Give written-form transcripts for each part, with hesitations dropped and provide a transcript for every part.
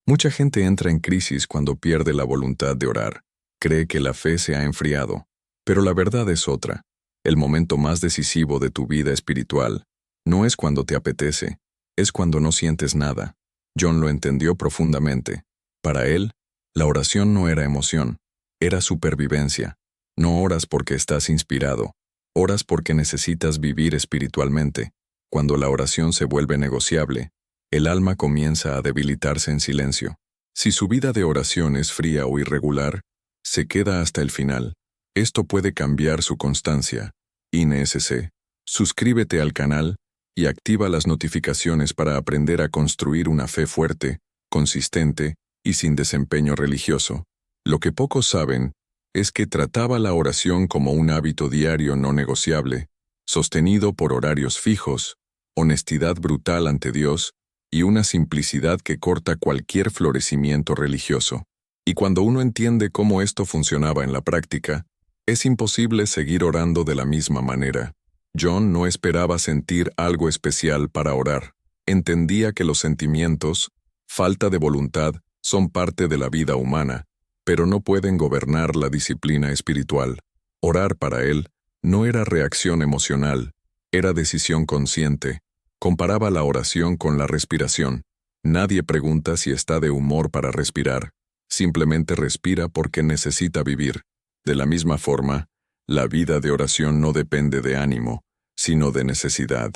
Mucha gente entra en crisis cuando pierde la voluntad de orar. Cree que la fe se ha enfriado. Pero la verdad es otra. El momento más decisivo de tu vida espiritual no es cuando te apetece, es cuando no sientes nada. John lo entendió profundamente. Para él, la oración no era emoción, era supervivencia. No oras porque estás inspirado, oras porque necesitas vivir espiritualmente. Cuando la oración se vuelve negociable, el alma comienza a debilitarse en silencio. Si su vida de oración es fría o irregular, se queda hasta el final. Esto puede cambiar su constancia. INSC. Suscríbete al canal y activa las notificaciones para aprender a construir una fe fuerte, consistente y sin desempeño religioso. Lo que pocos saben es que trataba la oración como un hábito diario no negociable, sostenido por horarios fijos, honestidad brutal ante Dios y una simplicidad que corta cualquier florecimiento religioso. Y cuando uno entiende cómo esto funcionaba en la práctica, es imposible seguir orando de la misma manera. John no esperaba sentir algo especial para orar. Entendía que los sentimientos, falta de voluntad, son parte de la vida humana, pero no pueden gobernar la disciplina espiritual. Orar para él no era reacción emocional, era decisión consciente. Comparaba la oración con la respiración. Nadie pregunta si está de humor para respirar. Simplemente respira porque necesita vivir. De la misma forma, la vida de oración no depende de ánimo, sino de necesidad.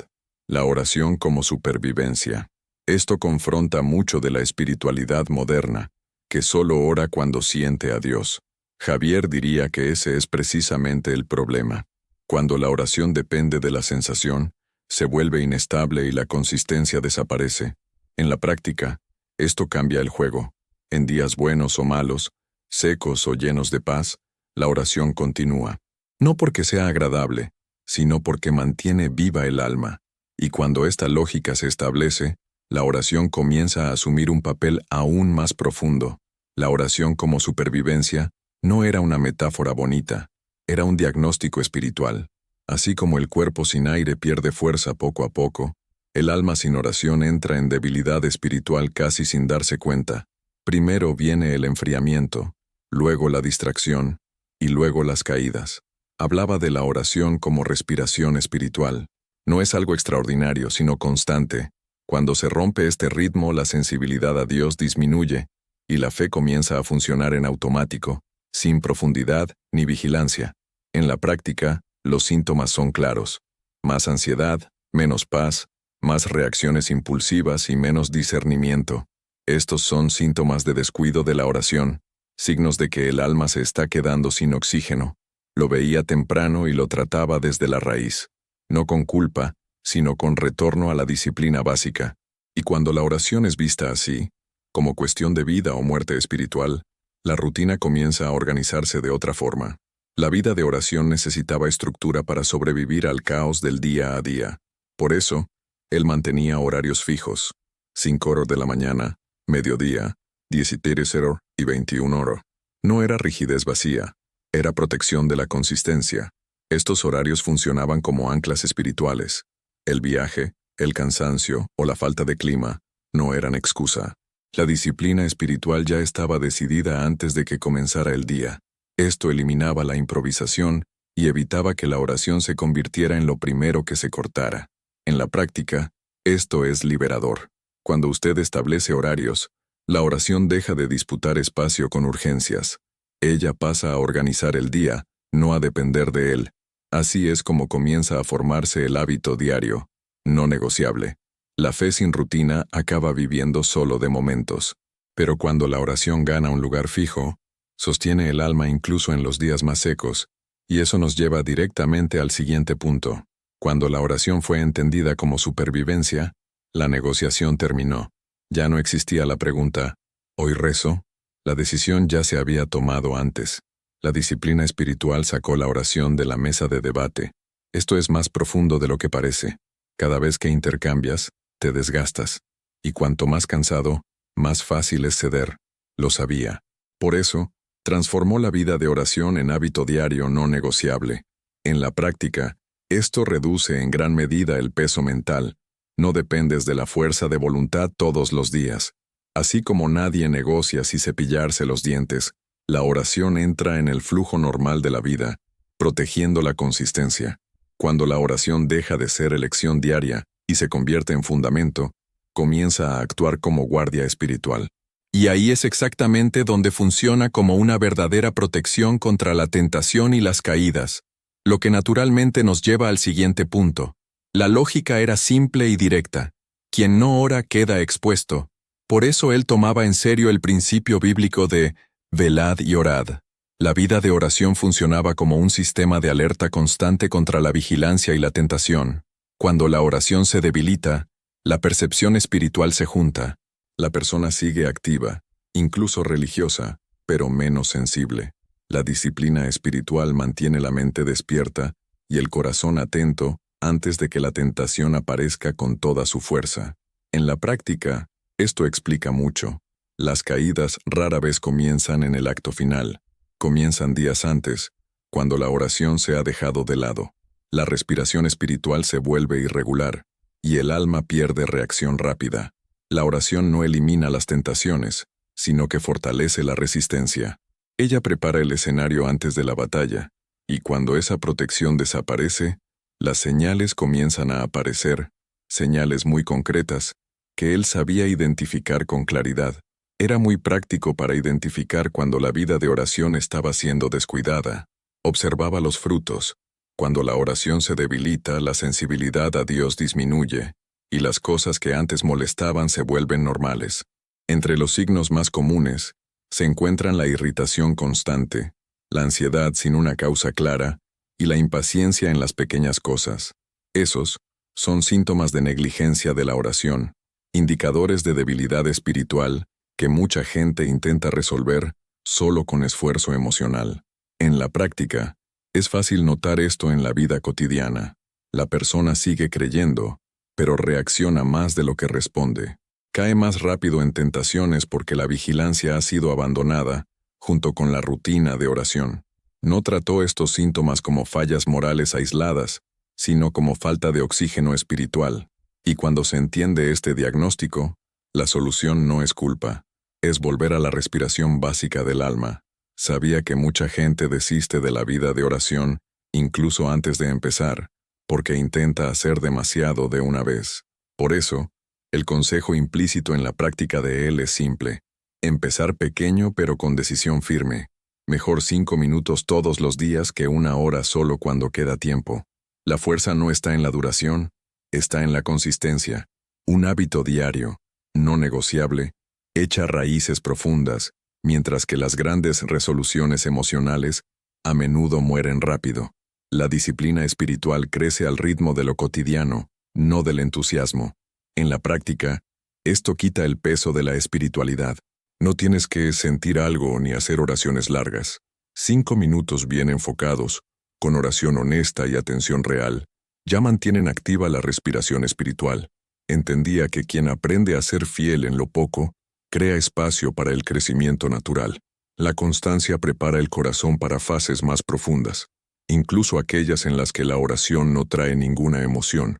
La oración como supervivencia. Esto confronta mucho de la espiritualidad moderna, que solo ora cuando siente a Dios. Javier diría que ese es precisamente el problema. Cuando la oración depende de la sensación, se vuelve inestable y la consistencia desaparece. En la práctica, esto cambia el juego. En días buenos o malos, secos o llenos de paz, la oración continúa. No porque sea agradable, sino porque mantiene viva el alma. Y cuando esta lógica se establece, la oración comienza a asumir un papel aún más profundo. La oración como supervivencia no era una metáfora bonita, era un diagnóstico espiritual. Así como el cuerpo sin aire pierde fuerza poco a poco, el alma sin oración entra en debilidad espiritual casi sin darse cuenta. Primero viene el enfriamiento, luego la distracción, y luego las caídas. Hablaba de la oración como respiración espiritual. No es algo extraordinario, sino constante. Cuando se rompe este ritmo, la sensibilidad a Dios disminuye, y la fe comienza a funcionar en automático, sin profundidad ni vigilancia. En la práctica, los síntomas son claros. Más ansiedad, menos paz, más reacciones impulsivas y menos discernimiento. Estos son síntomas de descuido de la oración, signos de que el alma se está quedando sin oxígeno. Lo veía temprano y lo trataba desde la raíz, no con culpa, sino con retorno a la disciplina básica. Y cuando la oración es vista así, como cuestión de vida o muerte espiritual, la rutina comienza a organizarse de otra forma. La vida de oración necesitaba estructura para sobrevivir al caos del día a día. Por eso, él mantenía horarios fijos: 5 horas de la mañana, mediodía, 17:00 y 21:00. No era rigidez vacía, era protección de la consistencia. Estos horarios funcionaban como anclas espirituales. El viaje, el cansancio o la falta de clima no eran excusa. La disciplina espiritual ya estaba decidida antes de que comenzara el día. Esto eliminaba la improvisación y evitaba que la oración se convirtiera en lo primero que se cortara. En la práctica, esto es liberador. Cuando usted establece horarios, la oración deja de disputar espacio con urgencias. Ella pasa a organizar el día, no a depender de él. Así es como comienza a formarse el hábito diario, no negociable. La fe sin rutina acaba viviendo solo de momentos. Pero cuando la oración gana un lugar fijo, sostiene el alma incluso en los días más secos, y eso nos lleva directamente al siguiente punto. Cuando la oración fue entendida como supervivencia, la negociación terminó. Ya no existía la pregunta, ¿hoy rezo? La decisión ya se había tomado antes. La disciplina espiritual sacó la oración de la mesa de debate. Esto es más profundo de lo que parece. Cada vez que intercambias, te desgastas. Y cuanto más cansado, más fácil es ceder. Lo sabía. Por eso, transformó la vida de oración en hábito diario no negociable. En la práctica, esto reduce en gran medida el peso mental. No dependes de la fuerza de voluntad todos los días. Así como nadie negocia si cepillarse los dientes, la oración entra en el flujo normal de la vida, protegiendo la consistencia. Cuando la oración deja de ser elección diaria y se convierte en fundamento, comienza a actuar como guardia espiritual. Y ahí es exactamente donde funciona como una verdadera protección contra la tentación y las caídas, lo que naturalmente nos lleva al siguiente punto. La lógica era simple y directa. Quien no ora queda expuesto. Por eso él tomaba en serio el principio bíblico de velad y orad. La vida de oración funcionaba como un sistema de alerta constante contra la vigilancia y la tentación. Cuando la oración se debilita, la percepción espiritual se junta. La persona sigue activa, incluso religiosa, pero menos sensible. La disciplina espiritual mantiene la mente despierta y el corazón atento antes de que la tentación aparezca con toda su fuerza. En la práctica, esto explica mucho. Las caídas rara vez comienzan en el acto final. Comienzan días antes, cuando la oración se ha dejado de lado. La respiración espiritual se vuelve irregular, y el alma pierde reacción rápida. La oración no elimina las tentaciones, sino que fortalece la resistencia. Ella prepara el escenario antes de la batalla, y cuando esa protección desaparece, las señales comienzan a aparecer, señales muy concretas, que él sabía identificar con claridad. Era muy práctico para identificar cuando la vida de oración estaba siendo descuidada. Observaba los frutos. Cuando la oración se debilita, la sensibilidad a Dios disminuye, y las cosas que antes molestaban se vuelven normales. Entre los signos más comunes, se encuentran la irritación constante, la ansiedad sin una causa clara, y la impaciencia en las pequeñas cosas. Esos son síntomas de negligencia de la oración, indicadores de debilidad espiritual que mucha gente intenta resolver solo con esfuerzo emocional. En la práctica, es fácil notar esto en la vida cotidiana. La persona sigue creyendo, pero reacciona más de lo que responde. Cae más rápido en tentaciones porque la vigilancia ha sido abandonada, junto con la rutina de oración. No trató estos síntomas como fallas morales aisladas, sino como falta de oxígeno espiritual. Y cuando se entiende este diagnóstico, la solución no es culpa, es volver a la respiración básica del alma. Sabía que mucha gente desiste de la vida de oración, incluso antes de empezar, porque intenta hacer demasiado de una vez. Por eso, el consejo implícito en la práctica de él es simple: empezar pequeño pero con decisión firme. Mejor 5 minutos todos los días que 1 hora solo cuando queda tiempo. La fuerza no está en la duración, está en la consistencia. Un hábito diario, no negociable, echa raíces profundas, mientras que las grandes resoluciones emocionales a menudo mueren rápido. La disciplina espiritual crece al ritmo de lo cotidiano, no del entusiasmo. En la práctica, esto quita el peso de la espiritualidad. No tienes que sentir algo ni hacer oraciones largas. 5 minutos bien enfocados, con oración honesta y atención real, ya mantienen activa la respiración espiritual. Entendía que quien aprende a ser fiel en lo poco, crea espacio para el crecimiento natural. La constancia prepara el corazón para fases más profundas, incluso aquellas en las que la oración no trae ninguna emoción.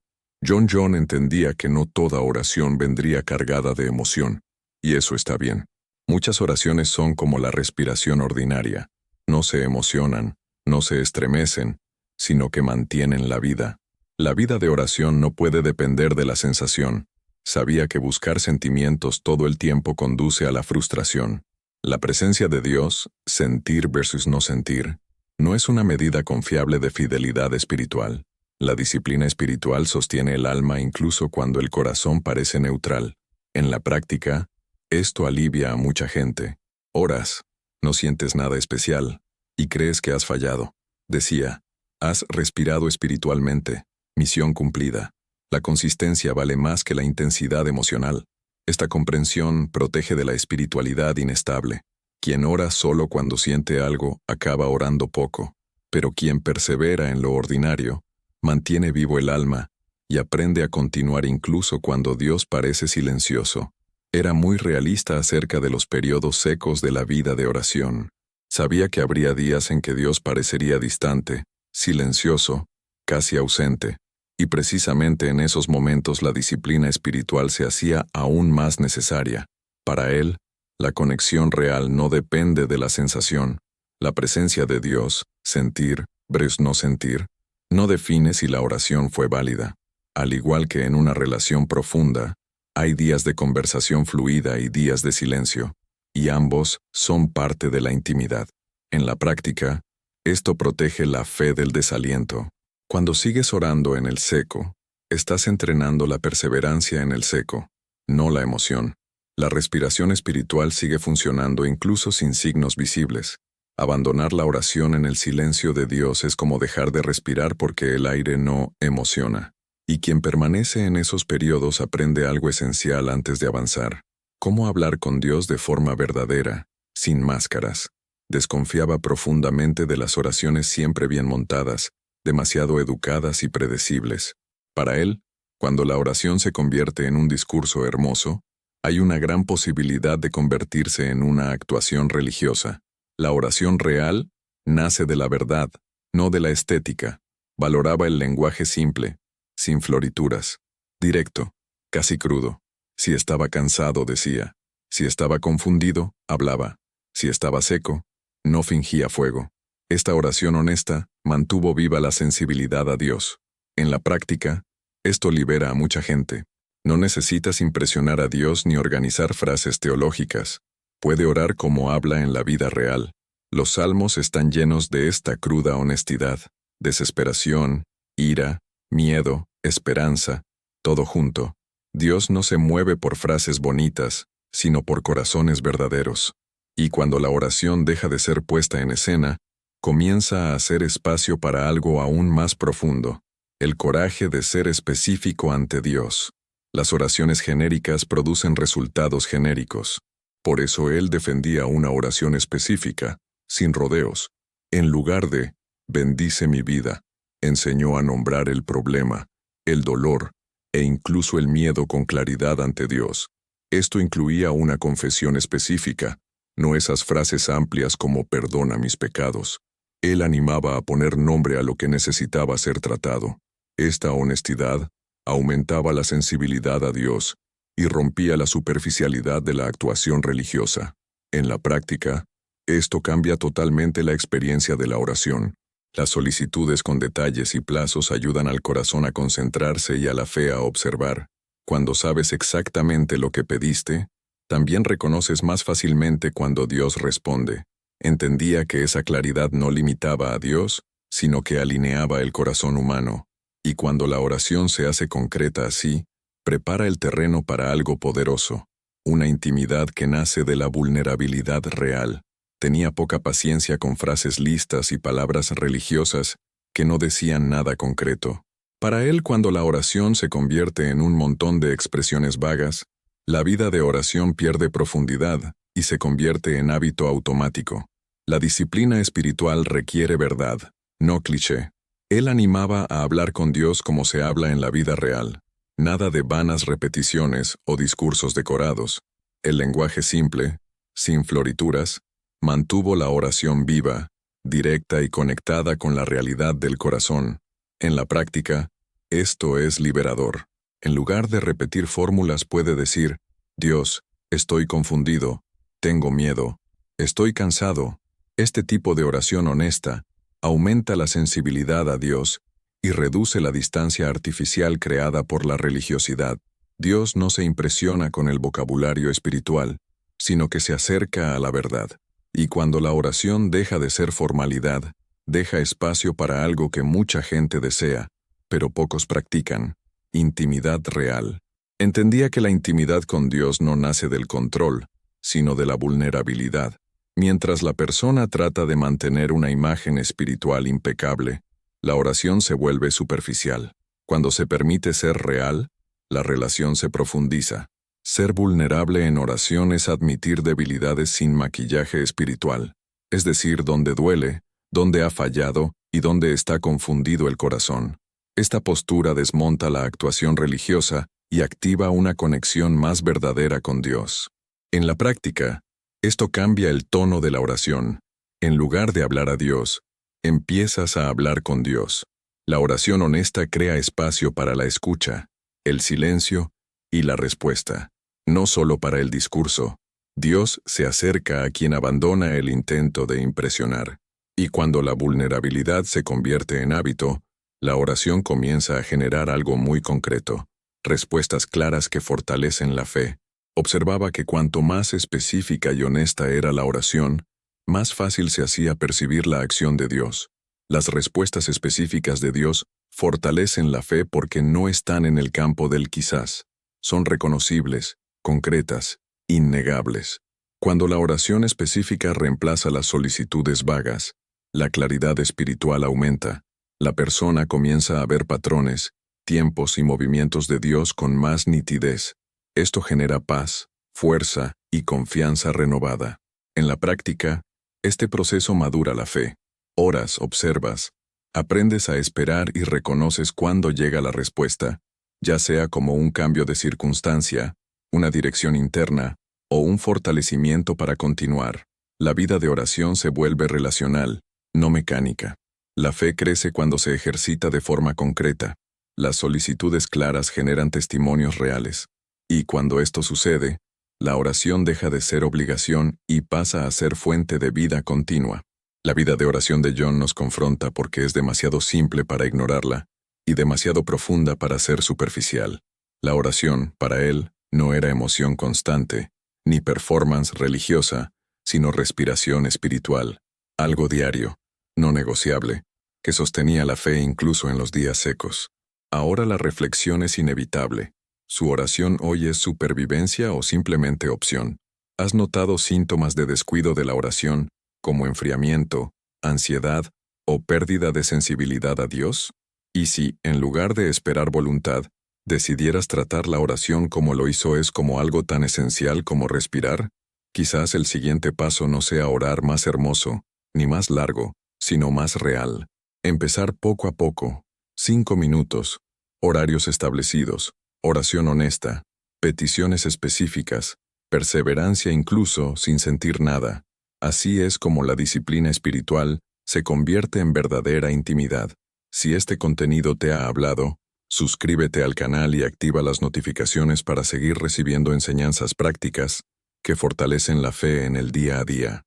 John entendía que no toda oración vendría cargada de emoción, y eso está bien. Muchas oraciones son como la respiración ordinaria. No se emocionan, no se estremecen, sino que mantienen la vida. La vida de oración no puede depender de la sensación. Sabía que buscar sentimientos todo el tiempo conduce a la frustración. La presencia de Dios, sentir versus no sentir, no es una medida confiable de fidelidad espiritual. La disciplina espiritual sostiene el alma incluso cuando el corazón parece neutral. En la práctica, esto alivia a mucha gente. Oras, no sientes nada especial, y crees que has fallado. Decía, has respirado espiritualmente, misión cumplida. La consistencia vale más que la intensidad emocional. Esta comprensión protege de la espiritualidad inestable. Quien ora solo cuando siente algo, acaba orando poco. Pero quien persevera en lo ordinario, mantiene vivo el alma, y aprende a continuar incluso cuando Dios parece silencioso. Era muy realista acerca de los periodos secos de la vida de oración. Sabía que habría días en que Dios parecería distante, silencioso, casi ausente, y precisamente en esos momentos la disciplina espiritual se hacía aún más necesaria. Para él, la conexión real no depende de la sensación. La presencia de Dios, sentir, versus no sentir, no define si la oración fue válida. Al igual que en una relación profunda, hay días de conversación fluida y días de silencio, y ambos son parte de la intimidad. En la práctica, esto protege la fe del desaliento. Cuando sigues orando en el seco, estás entrenando la perseverancia en el seco, no la emoción. La respiración espiritual sigue funcionando incluso sin signos visibles. Abandonar la oración en el silencio de Dios es como dejar de respirar porque el aire no emociona. Y quien permanece en esos periodos aprende algo esencial antes de avanzar. Cómo hablar con Dios de forma verdadera, sin máscaras. Desconfiaba profundamente de las oraciones siempre bien montadas, demasiado educadas y predecibles. Para él, cuando la oración se convierte en un discurso hermoso, hay una gran posibilidad de convertirse en una actuación religiosa. La oración real nace de la verdad, no de la estética. Valoraba el lenguaje simple, sin florituras, directo, casi crudo. Si estaba cansado, decía. Si estaba confundido, hablaba. Si estaba seco, no fingía fuego. Esta oración honesta mantuvo viva la sensibilidad a Dios. En la práctica, esto libera a mucha gente. No necesitas impresionar a Dios ni organizar frases teológicas. Puede orar como habla en la vida real. Los salmos están llenos de esta cruda honestidad, desesperación, ira, miedo, esperanza, todo junto. Dios no se mueve por frases bonitas, sino por corazones verdaderos. Y cuando la oración deja de ser puesta en escena, comienza a hacer espacio para algo aún más profundo, el coraje de ser específico ante Dios. Las oraciones genéricas producen resultados genéricos. Por eso él defendía una oración específica, sin rodeos. En lugar de, bendice mi vida, enseñó a nombrar el problema, el dolor, e incluso el miedo con claridad ante Dios. Esto incluía una confesión específica, no esas frases amplias como perdona mis pecados. Él animaba a poner nombre a lo que necesitaba ser tratado. Esta honestidad aumentaba la sensibilidad a Dios y rompía la superficialidad de la actuación religiosa. En la práctica, esto cambia totalmente la experiencia de la oración. Las solicitudes con detalles y plazos ayudan al corazón a concentrarse y a la fe a observar. Cuando sabes exactamente lo que pediste, también reconoces más fácilmente cuando Dios responde. Entendía que esa claridad no limitaba a Dios, sino que alineaba el corazón humano. Y cuando la oración se hace concreta así, prepara el terreno para algo poderoso, una intimidad que nace de la vulnerabilidad real. Tenía poca paciencia con frases listas y palabras religiosas que no decían nada concreto. Para él, cuando la oración se convierte en un montón de expresiones vagas, la vida de oración pierde profundidad y se convierte en hábito automático. La disciplina espiritual requiere verdad, no cliché. Él animaba a hablar con Dios como se habla en la vida real. Nada de vanas repeticiones o discursos decorados. El lenguaje simple, sin florituras, mantuvo la oración viva, directa y conectada con la realidad del corazón. En la práctica, esto es liberador. En lugar de repetir fórmulas puede decir, Dios, estoy confundido, tengo miedo, estoy cansado. Este tipo de oración honesta aumenta la sensibilidad a Dios y reduce la distancia artificial creada por la religiosidad. Dios no se impresiona con el vocabulario espiritual, sino que se acerca a la verdad. Y cuando la oración deja de ser formalidad, deja espacio para algo que mucha gente desea, pero pocos practican, intimidad real. Entendía que la intimidad con Dios no nace del control, sino de la vulnerabilidad. Mientras la persona trata de mantener una imagen espiritual impecable, la oración se vuelve superficial. Cuando se permite ser real, la relación se profundiza. Ser vulnerable en oración es admitir debilidades sin maquillaje espiritual, es decir, donde duele, donde ha fallado y donde está confundido el corazón. Esta postura desmonta la actuación religiosa y activa una conexión más verdadera con Dios. En la práctica, esto cambia el tono de la oración. En lugar de hablar a Dios, empiezas a hablar con Dios. La oración honesta crea espacio para la escucha, el silencio y la respuesta. No solo para el discurso. Dios se acerca a quien abandona el intento de impresionar. Y cuando la vulnerabilidad se convierte en hábito, la oración comienza a generar algo muy concreto, respuestas claras que fortalecen la fe. Observaba que cuanto más específica y honesta era la oración, más fácil se hacía percibir la acción de Dios. Las respuestas específicas de Dios fortalecen la fe porque no están en el campo del quizás. Son reconocibles, concretas, innegables. Cuando la oración específica reemplaza las solicitudes vagas, la claridad espiritual aumenta. La persona comienza a ver patrones, tiempos y movimientos de Dios con más nitidez. Esto genera paz, fuerza y confianza renovada. En la práctica, este proceso madura la fe. Oras, observas, aprendes a esperar y reconoces cuándo llega la respuesta, ya sea como un cambio de circunstancia, una dirección interna o un fortalecimiento para continuar. La vida de oración se vuelve relacional, no mecánica. La fe crece cuando se ejercita de forma concreta. Las solicitudes claras generan testimonios reales. Y cuando esto sucede, la oración deja de ser obligación y pasa a ser fuente de vida continua. La vida de oración de John nos confronta porque es demasiado simple para ignorarla y demasiado profunda para ser superficial. La oración, para él, no era emoción constante, ni performance religiosa, sino respiración espiritual, algo diario, no negociable, que sostenía la fe incluso en los días secos. Ahora la reflexión es inevitable. ¿Su oración hoy es supervivencia o simplemente opción? ¿Has notado síntomas de descuido de la oración, como enfriamiento, ansiedad o pérdida de sensibilidad a Dios? Y si, en lugar de esperar voluntad, decidieras tratar la oración como lo hizo es como algo tan esencial como respirar, quizás el siguiente paso no sea orar más hermoso, ni más largo, sino más real. Empezar poco a poco, 5 minutos, horarios establecidos, oración honesta, peticiones específicas, perseverancia incluso sin sentir nada. Así es como la disciplina espiritual se convierte en verdadera intimidad. Si este contenido te ha hablado, suscríbete al canal y activa las notificaciones para seguir recibiendo enseñanzas prácticas que fortalecen la fe en el día a día.